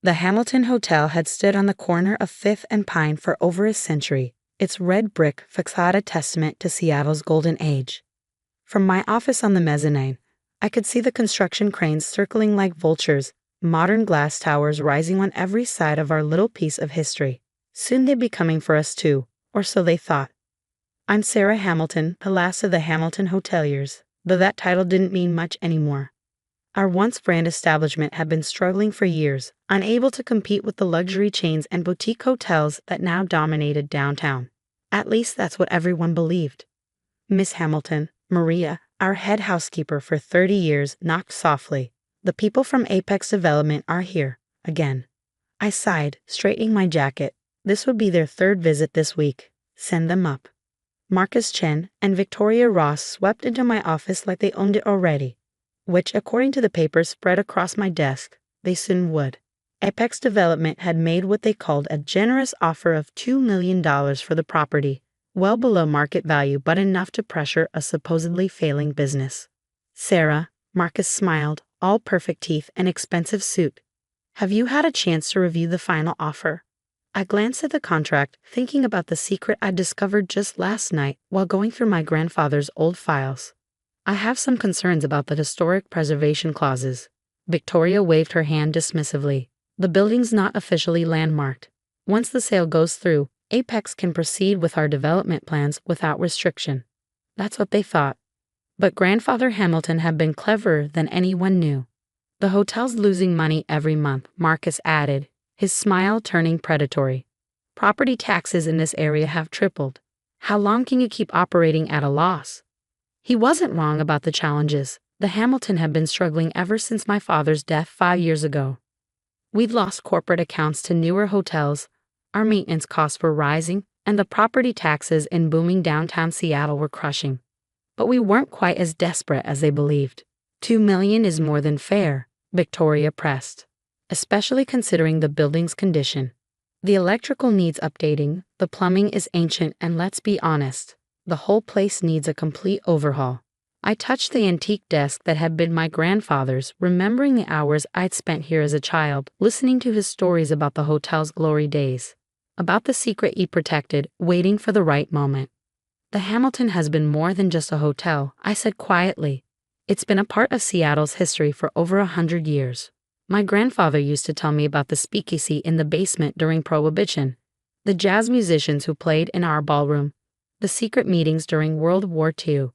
The Hamilton Hotel had stood on the corner of Fifth and Pine for over a century, its red brick facade a testament to Seattle's golden age. From my office on the mezzanine, I could see the construction cranes circling like vultures, modern glass towers rising on every side of our little piece of history. Soon they'd be coming for us too, or so they thought. I'm Sarah Hamilton, the last of the Hamilton hoteliers, though that title didn't mean much anymore. Our once brand establishment had been struggling for years, unable to compete with the luxury chains and boutique hotels that now dominated downtown. At least that's what everyone believed. Miss Hamilton, Maria, our head housekeeper for 30 years, knocked softly. The people from Apex Development are here, again. I sighed, straightening my jacket. This would be their third visit this week. Send them up. Marcus Chen and Victoria Ross swept into my office like they owned it already, which, according to the papers spread across my desk, they soon would. Apex Development had made what they called a generous offer of $2 million for the property, well below market value but enough to pressure a supposedly failing business. Sarah, Marcus smiled, all perfect teeth and expensive suit. Have you had a chance to review the final offer? I glanced at the contract, thinking about the secret I discovered just last night while going through my grandfather's old files. I have some concerns about the historic preservation clauses. Victoria waved her hand dismissively. The building's not officially landmarked. Once the sale goes through, Apex can proceed with our development plans without restriction. That's what they thought. But Grandfather Hamilton had been cleverer than anyone knew. The hotel's losing money every month, Marcus added, his smile turning predatory. Property taxes in this area have tripled. How long can you keep operating at a loss? He wasn't wrong about the challenges. The Hamilton had been struggling ever since my father's death 5 years ago. We'd lost corporate accounts to newer hotels, our maintenance costs were rising, and the property taxes in booming downtown Seattle were crushing. But we weren't quite as desperate as they believed. $2 million is more than fair, Victoria pressed, especially considering the building's condition. The electrical needs updating, the plumbing is ancient, and let's be honest, the whole place needs a complete overhaul. I touched the antique desk that had been my grandfather's, remembering the hours I'd spent here as a child, listening to his stories about the hotel's glory days, about the secret he protected, waiting for the right moment. The Hamilton has been more than just a hotel, I said quietly. It's been a part of Seattle's history for over 100 years. My grandfather used to tell me about the speakeasy in the basement during Prohibition, the jazz musicians who played in our ballroom, the secret meetings during World War II.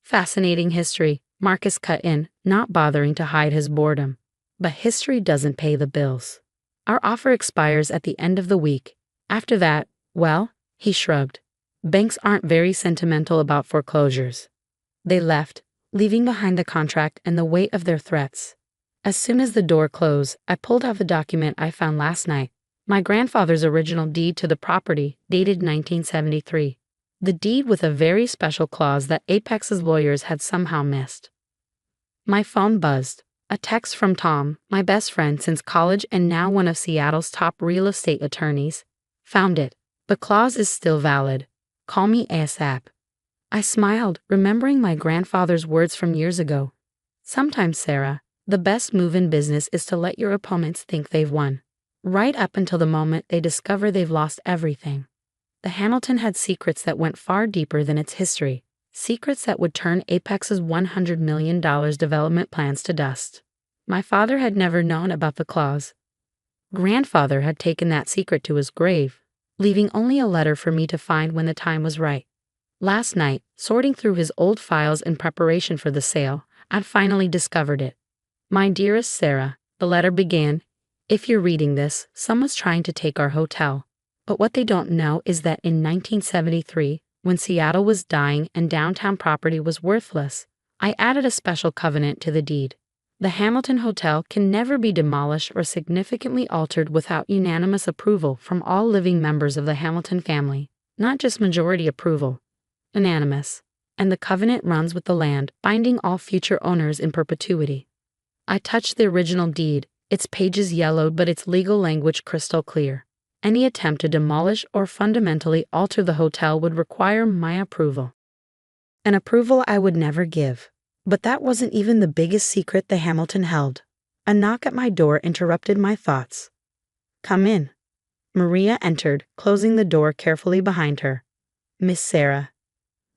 Fascinating history, Marcus cut in, not bothering to hide his boredom. But history doesn't pay the bills. Our offer expires at the end of the week. After that, well, he shrugged. Banks aren't very sentimental about foreclosures. They left, leaving behind the contract and the weight of their threats. As soon as the door closed, I pulled out the document I found last night, my grandfather's original deed to the property, dated 1973. The deed with a very special clause that Apex's lawyers had somehow missed. My phone buzzed. A text from Tom, my best friend since college and now one of Seattle's top real estate attorneys. Found it. The clause is still valid. Call me ASAP. I smiled, remembering my grandfather's words from years ago. Sometimes, Sarah, the best move in business is to let your opponents think they've won, right up until the moment they discover they've lost everything. The Hamilton had secrets that went far deeper than its history, secrets that would turn Apex's $100 million development plans to dust. My father had never known about the clause. Grandfather had taken that secret to his grave, leaving only a letter for me to find when the time was right. Last night, sorting through his old files in preparation for the sale, I'd finally discovered it. My dearest Sarah, the letter began, if you're reading this, someone's trying to take our hotel. But what they don't know is that in 1973, when Seattle was dying and downtown property was worthless, I added a special covenant to the deed. The Hamilton Hotel can never be demolished or significantly altered without unanimous approval from all living members of the Hamilton family, not just majority approval, unanimous. And the covenant runs with the land, binding all future owners in perpetuity. I touched the original deed, its pages yellowed but its legal language crystal clear. Any attempt to demolish or fundamentally alter the hotel would require my approval. An approval I would never give. But that wasn't even the biggest secret the Hamilton held. A knock at my door interrupted my thoughts. Come in. Maria entered, closing the door carefully behind her. Miss Sarah,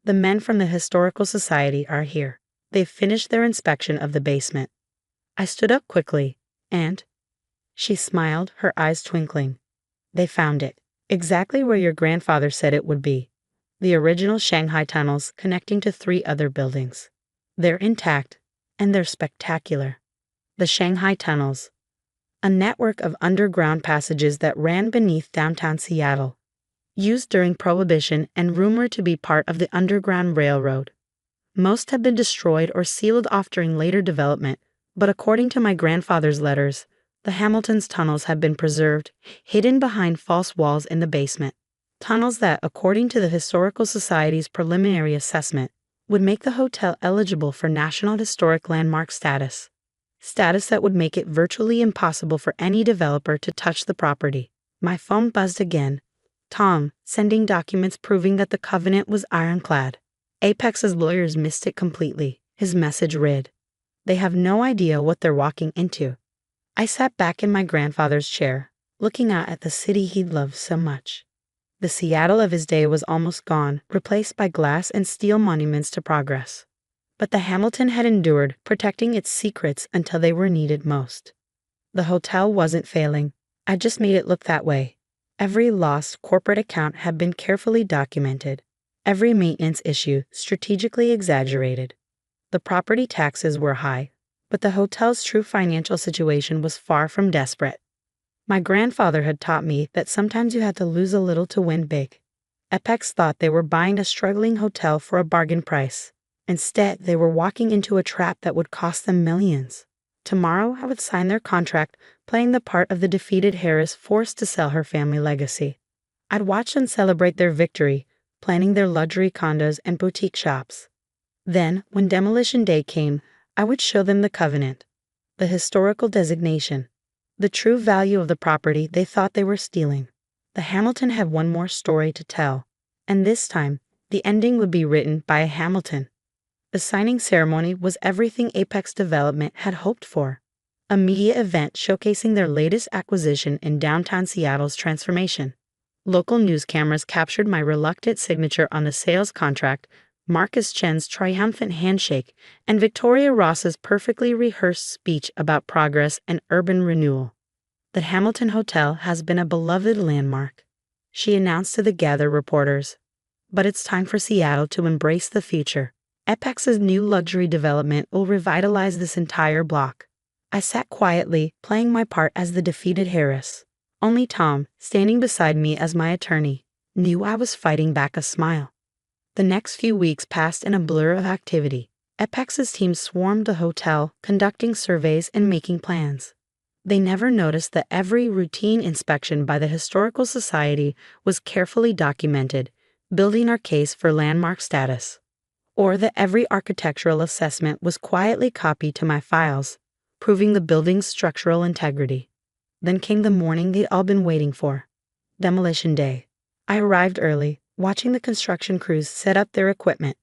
the men from the Historical Society are here. They've finished their inspection of the basement. I stood up quickly, and she smiled, her eyes twinkling. They found it, exactly where your grandfather said it would be. The original Shanghai tunnels connecting to 3 other buildings. They're intact, and they're spectacular. The Shanghai tunnels, a network of underground passages that ran beneath downtown Seattle, used during Prohibition and rumored to be part of the Underground Railroad. Most have been destroyed or sealed off during later development, but according to my grandfather's letters, the Hamilton's tunnels have been preserved, hidden behind false walls in the basement. Tunnels that, according to the Historical Society's preliminary assessment, would make the hotel eligible for National Historic Landmark status. Status that would make it virtually impossible for any developer to touch the property. My phone buzzed again. Tom, sending documents proving that the covenant was ironclad. Apex's lawyers missed it completely. His message read, "They have no idea what they're walking into." I sat back in my grandfather's chair, looking out at the city he'd loved so much. The Seattle of his day was almost gone, replaced by glass and steel monuments to progress. But the Hamilton had endured, protecting its secrets until they were needed most. The hotel wasn't failing. I just made it look that way. Every lost corporate account had been carefully documented. Every maintenance issue strategically exaggerated. The property taxes were high, but the hotel's true financial situation was far from desperate. My grandfather had taught me that sometimes you had to lose a little to win big. Apex thought they were buying a struggling hotel for a bargain price. Instead, they were walking into a trap that would cost them millions. Tomorrow, I would sign their contract, playing the part of the defeated Harris forced to sell her family legacy. I'd watch them celebrate their victory, planning their luxury condos and boutique shops. Then, when demolition day came, I would show them the covenant, the historical designation, the true value of the property they thought they were stealing. The Hamilton had one more story to tell, and this time, the ending would be written by a Hamilton. The signing ceremony was everything Apex Development had hoped for. A media event showcasing their latest acquisition in downtown Seattle's transformation. Local news cameras captured my reluctant signature on the sales contract, Marcus Chen's triumphant handshake, and Victoria Ross's perfectly rehearsed speech about progress and urban renewal. The Hamilton Hotel has been a beloved landmark, she announced to the gathered reporters. But it's time for Seattle to embrace the future. Apex's new luxury development will revitalize this entire block. I sat quietly, playing my part as the defeated Harris. Only Tom, standing beside me as my attorney, knew I was fighting back a smile. The next few weeks passed in a blur of activity. Apex's team swarmed the hotel, conducting surveys and making plans. They never noticed that every routine inspection by the Historical Society was carefully documented, building our case for landmark status. Or that every architectural assessment was quietly copied to my files, proving the building's structural integrity. Then came the morning they'd all been waiting for. Demolition day. I arrived early, watching the construction crews set up their equipment.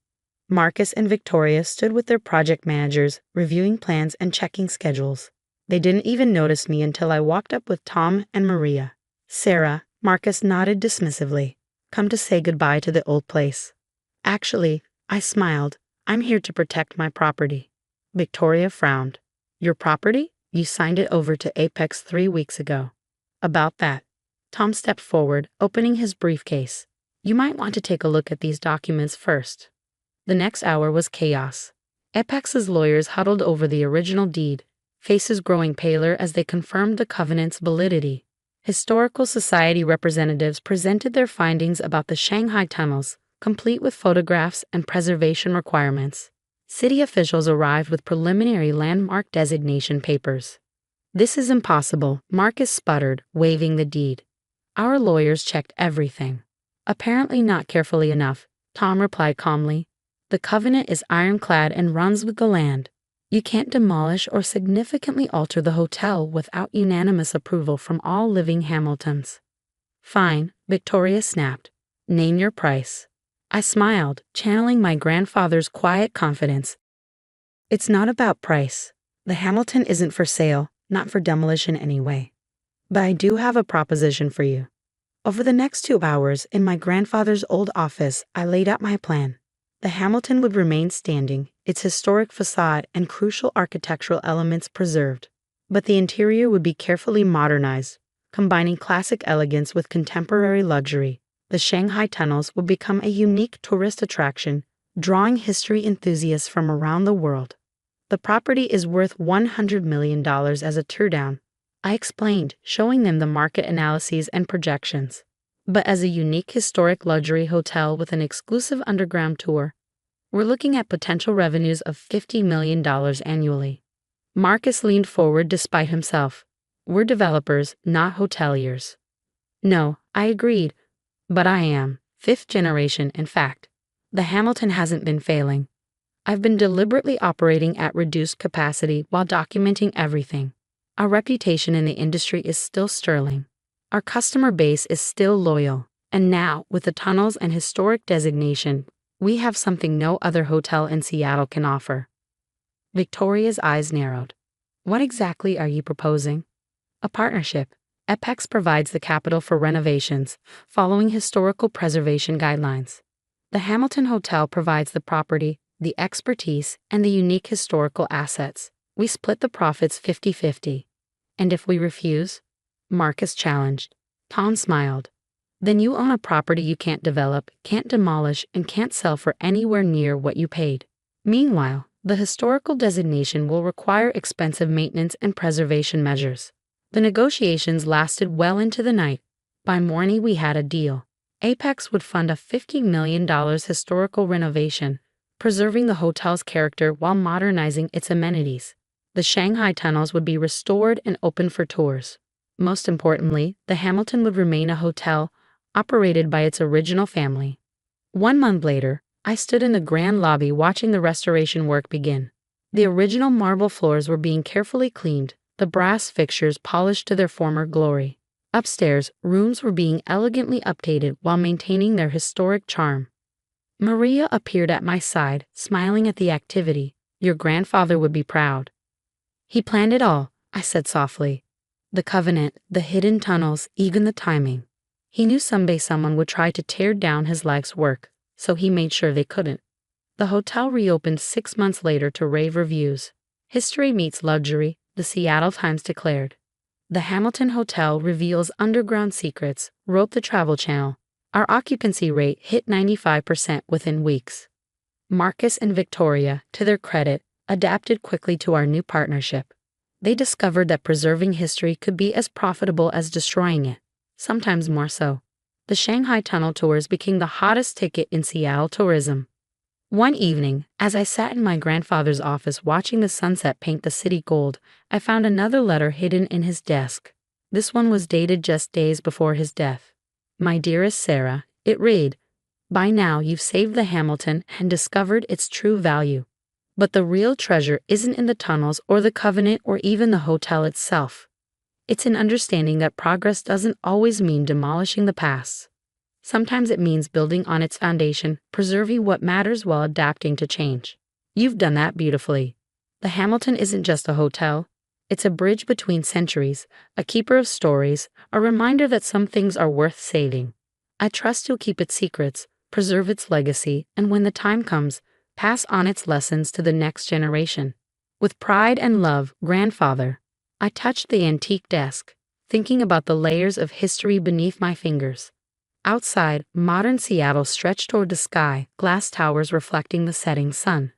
Marcus and Victoria stood with their project managers, reviewing plans and checking schedules. They didn't even notice me until I walked up with Tom and Maria. "Sarah," Marcus nodded dismissively. "Come to say goodbye to the old place." "Actually," I smiled, "I'm here to protect my property." Victoria frowned. "Your property? You signed it over to Apex 3 weeks ago." "About that." Tom stepped forward, opening his briefcase. "You might want to take a look at these documents first." The next hour was chaos. Apex's lawyers huddled over the original deed, faces growing paler as they confirmed the covenant's validity. Historical Society representatives presented their findings about the Shanghai tunnels, complete with photographs and preservation requirements. City officials arrived with preliminary landmark designation papers. "This is impossible," Marcus sputtered, waving the deed. "Our lawyers checked everything." Apparently not carefully enough, Tom replied calmly. "The covenant is ironclad and runs with the land. You can't demolish or significantly alter the hotel without unanimous approval from all living Hamiltons." "Fine," Victoria snapped. "Name your price." I smiled, channeling my grandfather's quiet confidence. "It's not about price. The Hamilton isn't for sale, not for demolition anyway. But I do have a proposition for you. Over the next 2 hours, in my grandfather's old office, I laid out my plan. The Hamilton would remain standing, its historic facade and crucial architectural elements preserved. But the interior would be carefully modernized, combining classic elegance with contemporary luxury. The Shanghai tunnels would become a unique tourist attraction, drawing history enthusiasts from around the world. The property is worth $100 million as a teardown, I explained, showing them the market analyses and projections. But as a unique historic luxury hotel with an exclusive underground tour, we're looking at potential revenues of $50 million annually. Marcus leaned forward despite himself. We're developers, not hoteliers. No, I agreed. But I am, fifth generation, in fact. The Hamilton hasn't been failing. I've been deliberately operating at reduced capacity while documenting everything. Our reputation in the industry is still sterling. Our customer base is still loyal. And now, with the tunnels and historic designation, we have something no other hotel in Seattle can offer. Victoria's eyes narrowed. What exactly are you proposing? A partnership. Apex provides the capital for renovations, following historical preservation guidelines. The Hamilton Hotel provides the property, the expertise, and the unique historical assets. We split the profits 50-50. And if we refuse? Marcus challenged. Tom smiled. Then you own a property you can't develop, can't demolish, and can't sell for anywhere near what you paid. Meanwhile, the historical designation will require expensive maintenance and preservation measures. The negotiations lasted well into the night. By morning we had a deal. Apex would fund a $50 million historical renovation, preserving the hotel's character while modernizing its amenities. The Shanghai tunnels would be restored and open for tours. Most importantly, the Hamilton would remain a hotel, operated by its original family. 1 month later, I stood in the grand lobby watching the restoration work begin. The original marble floors were being carefully cleaned, the brass fixtures polished to their former glory. Upstairs, rooms were being elegantly updated while maintaining their historic charm. Maria appeared at my side, smiling at the activity. Your grandfather would be proud. He planned it all, I said softly. The covenant, the hidden tunnels, even the timing. He knew someday someone would try to tear down his life's work, so he made sure they couldn't. The hotel reopened 6 months later to rave reviews. History meets luxury, the Seattle Times declared. The Hamilton Hotel reveals underground secrets, wrote the Travel Channel. Our occupancy rate hit 95% within weeks. Marcus and Victoria, to their credit, adapted quickly to our new partnership. They discovered that preserving history could be as profitable as destroying it, sometimes more so. The Shanghai Tunnel tours became the hottest ticket in Seattle tourism. One evening, as I sat in my grandfather's office watching the sunset paint the city gold, I found another letter hidden in his desk. This one was dated just days before his death. My dearest Sarah, it read, by now you've saved the Hamilton and discovered its true value. But the real treasure isn't in the tunnels or the covenant or even the hotel itself. It's in understanding that progress doesn't always mean demolishing the past. Sometimes it means building on its foundation, preserving what matters while adapting to change. You've done that beautifully. The Hamilton isn't just a hotel. It's a bridge between centuries, a keeper of stories, a reminder that some things are worth saving. I trust you'll keep its secrets, preserve its legacy, and when the time comes, pass on its lessons to the next generation. With pride and love, grandfather. I touched the antique desk, thinking about the layers of history beneath my fingers. Outside, modern Seattle stretched toward the sky, glass towers reflecting the setting sun.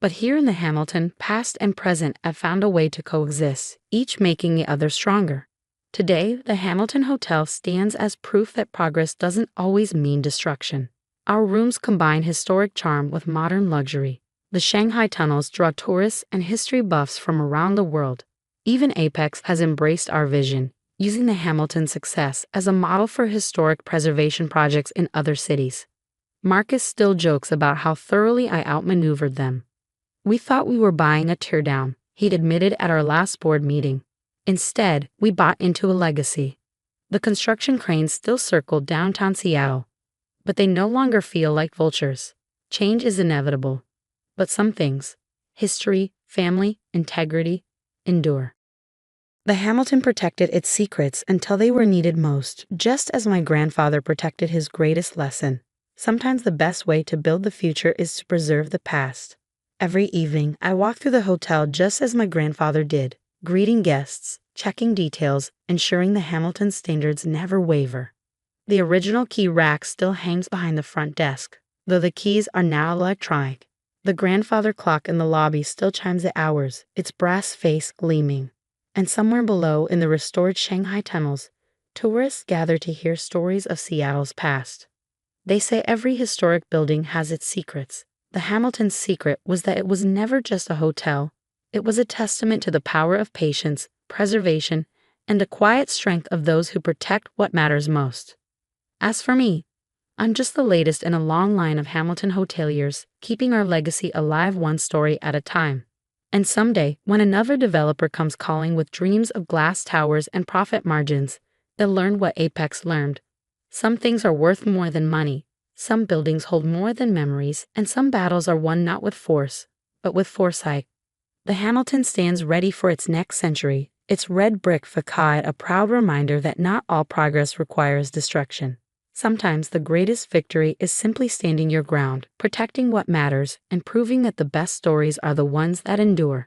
But here in the Hamilton, past and present have found a way to coexist, each making the other stronger. Today, the Hamilton Hotel stands as proof that progress doesn't always mean destruction. Our rooms combine historic charm with modern luxury. The Shanghai tunnels draw tourists and history buffs from around the world. Even Apex has embraced our vision, using the Hamilton success as a model for historic preservation projects in other cities. Marcus still jokes about how thoroughly I outmaneuvered them. We thought we were buying a teardown, he'd admitted at our last board meeting. Instead, we bought into a legacy. The construction cranes still circled downtown Seattle, but they no longer feel like vultures. Change is inevitable. But some things, history, family, integrity, endure. The Hamilton protected its secrets until they were needed most, just as my grandfather protected his greatest lesson. Sometimes the best way to build the future is to preserve the past. Every evening, I walk through the hotel just as my grandfather did, greeting guests, checking details, ensuring the Hamilton standards never waver. The original key rack still hangs behind the front desk, though the keys are now electronic. The grandfather clock in the lobby still chimes the hours, its brass face gleaming. And somewhere below in the restored Shanghai tunnels, tourists gather to hear stories of Seattle's past. They say every historic building has its secrets. The Hamilton's secret was that it was never just a hotel. It was a testament to the power of patience, preservation, and the quiet strength of those who protect what matters most. As for me, I'm just the latest in a long line of Hamilton hoteliers, keeping our legacy alive one story at a time. And someday, when another developer comes calling with dreams of glass towers and profit margins, they'll learn what Apex learned. Some things are worth more than money, some buildings hold more than memories, and some battles are won not with force, but with foresight. The Hamilton stands ready for its next century, its red brick facade a proud reminder that not all progress requires destruction. Sometimes the greatest victory is simply standing your ground, protecting what matters, and proving that the best stories are the ones that endure.